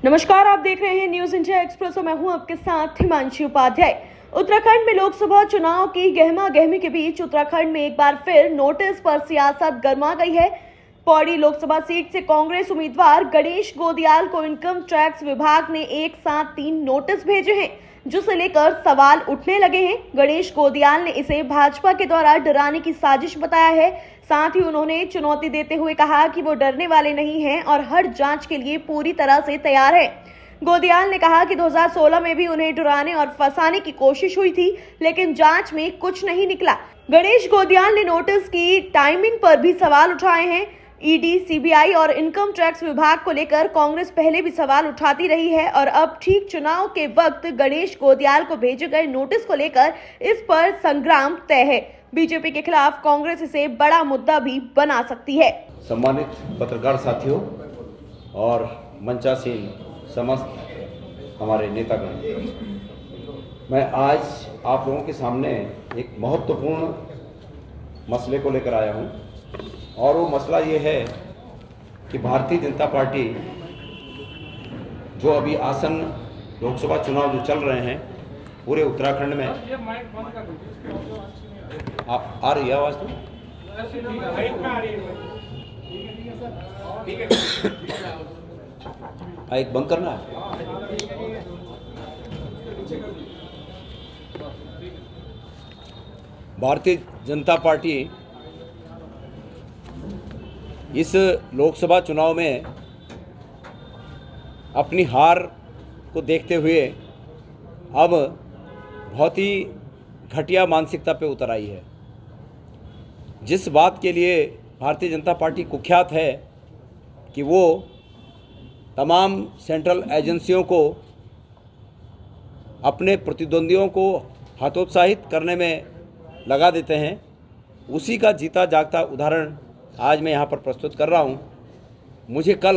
नमस्कार, आप देख रहे हैं न्यूज इंडिया एक्सप्रेस और मैं हूं आपके साथ हिमांशी उपाध्याय। उत्तराखंड में लोकसभा चुनाव की गहमा गहमी के बीच उत्तराखंड में एक बार फिर नोटिस पर सियासत गर्मा गई है। पौड़ी लोकसभा सीट से कांग्रेस उम्मीदवार गणेश गोदियाल को इनकम टैक्स विभाग ने एक साथ 3 नोटिस भेजे हैं, जिसे लेकर सवाल उठने लगे हैं। गणेश गोदियाल ने इसे भाजपा के द्वारा डराने की साजिश बताया है। साथ ही उन्होंने चुनौती देते हुए कहा कि वो डरने वाले नहीं हैं और हर जांच के लिए पूरी तरह से तैयार है। गोदियाल ने कहा कि 2016 में भी उन्हें डराने और फंसाने की कोशिश हुई थी, लेकिन जांच में कुछ नहीं निकला। गणेश गोदियाल ने नोटिस की टाइमिंग पर भी सवाल उठाए हैं। ईडी, सीबीआई और इनकम टैक्स विभाग को लेकर कांग्रेस पहले भी सवाल उठाती रही है और अब ठीक चुनाव के वक्त गणेश गोदियाल को भेजे गए नोटिस को लेकर इस पर संग्राम तय है। बीजेपी के खिलाफ कांग्रेस इसे बड़ा मुद्दा भी बना सकती है। सम्मानित पत्रकार साथियों और मंचासीन समस्त हमारे नेतागण, मैं आज आप लोगों के सामने एक महत्वपूर्ण मसले को लेकर आया हूं और वो मसला ये है कि भारतीय जनता पार्टी जो अभी आसन्न लोकसभा चुनाव जो चल रहे हैं पूरे उत्तराखंड में आ रही है आवाज तो एक बंद करना है। भारतीय जनता पार्टी इस लोकसभा चुनाव में अपनी हार को देखते हुए अब बहुत ही घटिया मानसिकता पे उतर आई है। जिस बात के लिए भारतीय जनता पार्टी कुख्यात है कि वो तमाम सेंट्रल एजेंसियों को अपने प्रतिद्वंदियों को हतोत्साहित करने में लगा देते हैं, उसी का जीता जागता उदाहरण आज मैं यहाँ पर प्रस्तुत कर रहा हूँ। मुझे कल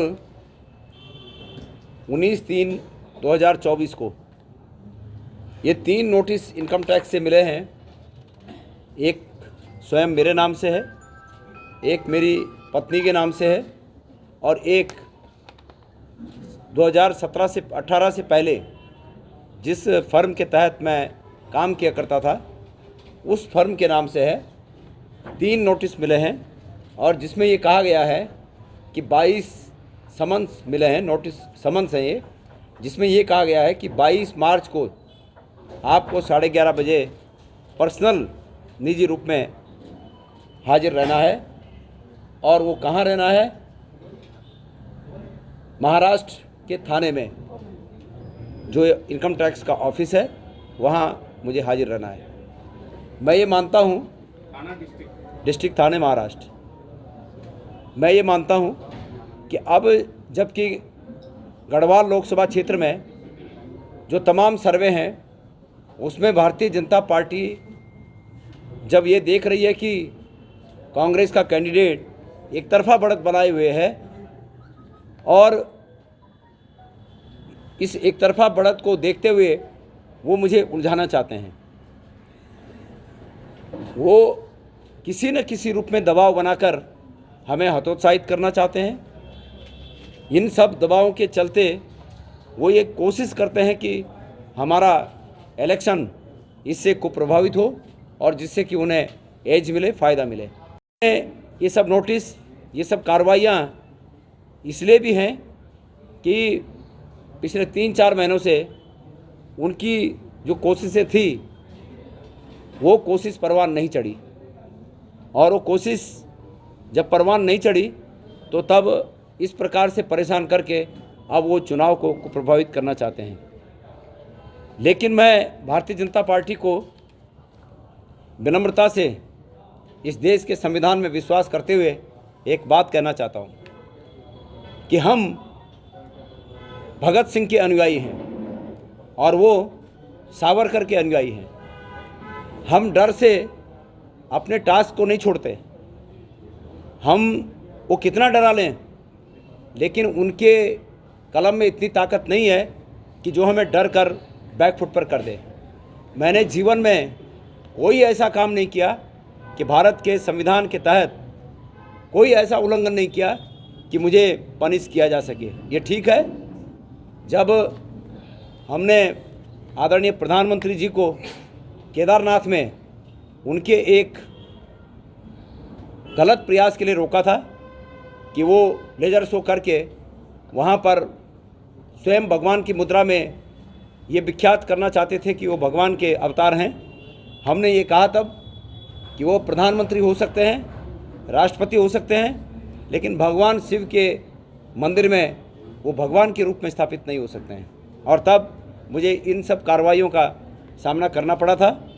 19/3/2024 को ये 3 नोटिस इनकम टैक्स से मिले हैं। एक स्वयं मेरे नाम से है, एक मेरी पत्नी के नाम से है और एक 2017 से 18 से पहले जिस फर्म के तहत मैं काम किया करता था उस फर्म के नाम से है। 3 नोटिस मिले हैं और जिसमें ये कहा गया है कि 22 समन्स मिले हैं, नोटिस समन्स हैं ये, जिसमें ये कहा गया है कि 22 मार्च को आपको 11:30 बजे पर्सनल निजी रूप में हाजिर रहना है। और वो कहाँ रहना है? महाराष्ट्र के थाने में जो इनकम टैक्स का ऑफिस है वहाँ मुझे हाजिर रहना है। मैं ये मानता हूँ, डिस्ट्रिक्ट थाने महाराष्ट्र, मैं ये मानता हूँ कि अब जबकि गढ़वाल लोकसभा क्षेत्र में जो तमाम सर्वे हैं उसमें भारतीय जनता पार्टी जब ये देख रही है कि कांग्रेस का कैंडिडेट एक तरफा बढ़त बनाए हुए है और इस एक तरफा बढ़त को देखते हुए वो मुझे उलझाना चाहते हैं, वो किसी न किसी रूप में दबाव बनाकर हमें हतोत्साहित करना चाहते हैं। इन सब दबावों के चलते वो ये कोशिश करते हैं कि हमारा इलेक्शन इससे कुप्रभावित हो और जिससे कि उन्हें एज मिले, फ़ायदा मिले। ये सब नोटिस, ये सब कार्रवाइयाँ इसलिए भी हैं कि पिछले 3-4 महीनों से उनकी जो कोशिशें थी वो कोशिश परवान नहीं चढ़ी और वो कोशिश जब परवान नहीं चढ़ी तो तब इस प्रकार से परेशान करके अब वो चुनाव को प्रभावित करना चाहते हैं। लेकिन मैं भारतीय जनता पार्टी को विनम्रता से इस देश के संविधान में विश्वास करते हुए एक बात कहना चाहता हूँ कि हम भगत सिंह के अनुयायी हैं और वो सावरकर के अनुयायी हैं। हम डर से अपने टास्क को नहीं छोड़ते। हम वो कितना डरा लें, लेकिन उनके कलम में इतनी ताकत नहीं है कि जो हमें डर कर बैकफुट पर कर दे। मैंने जीवन में कोई ऐसा काम नहीं किया कि भारत के संविधान के तहत कोई ऐसा उल्लंघन नहीं किया कि मुझे पनिश किया जा सके। ये ठीक है जब हमने आदरणीय प्रधानमंत्री जी को केदारनाथ में उनके एक गलत प्रयास के लिए रोका था कि वो लेजर शो करके वहाँ पर स्वयं भगवान की मुद्रा में ये विख्यात करना चाहते थे कि वो भगवान के अवतार हैं। हमने ये कहा तब कि वो प्रधानमंत्री हो सकते हैं, राष्ट्रपति हो सकते हैं, लेकिन भगवान शिव के मंदिर में वो भगवान के रूप में स्थापित नहीं हो सकते हैं। और तब मुझे इन सब कार्रवाइयों का सामना करना पड़ा था।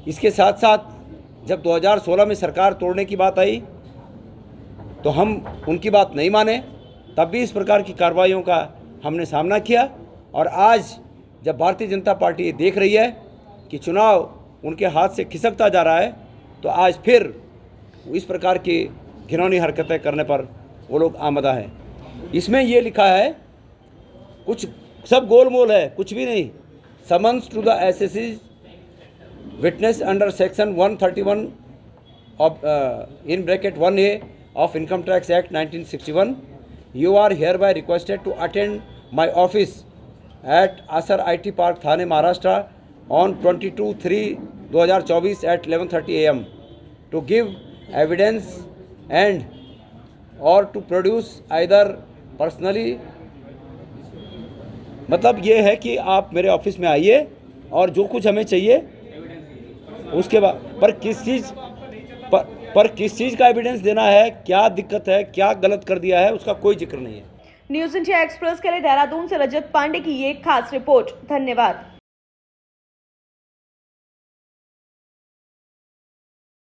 इसके साथ साथ जब 2016 में सरकार तोड़ने की बात आई तो हम उनकी बात नहीं माने, तब भी इस प्रकार की कार्रवाइयों का हमने सामना किया। और आज जब भारतीय जनता पार्टी ये देख रही है कि चुनाव उनके हाथ से खिसकता जा रहा है, तो आज फिर इस प्रकार की घिनौनी हरकतें करने पर वो लोग आमदा हैं। इसमें ये लिखा है, कुछ सब गोलमोल है, कुछ भी नहीं। Summons to the SSC witness under section 131 of in bracket 1A of Income Tax Act 1961, you are hereby requested to attend my office at Asar IT Park, Thane, Maharashtra on 22/3/2024 at 11:30 AM to give evidence and or to produce either personally। मतलब ये है कि आप मेरे office में आइए और जो कुछ हमें चाहिए उसके बाद पर किस चीज़ का एविडेंस देना है, क्या दिक्कत है, क्या गलत कर दिया है, उसका कोई जिक्र नहीं है। न्यूज़ इंडिया एक्सप्रेस के लिए देहरादून से रजत पांडे की ये खास रिपोर्ट। धन्यवाद।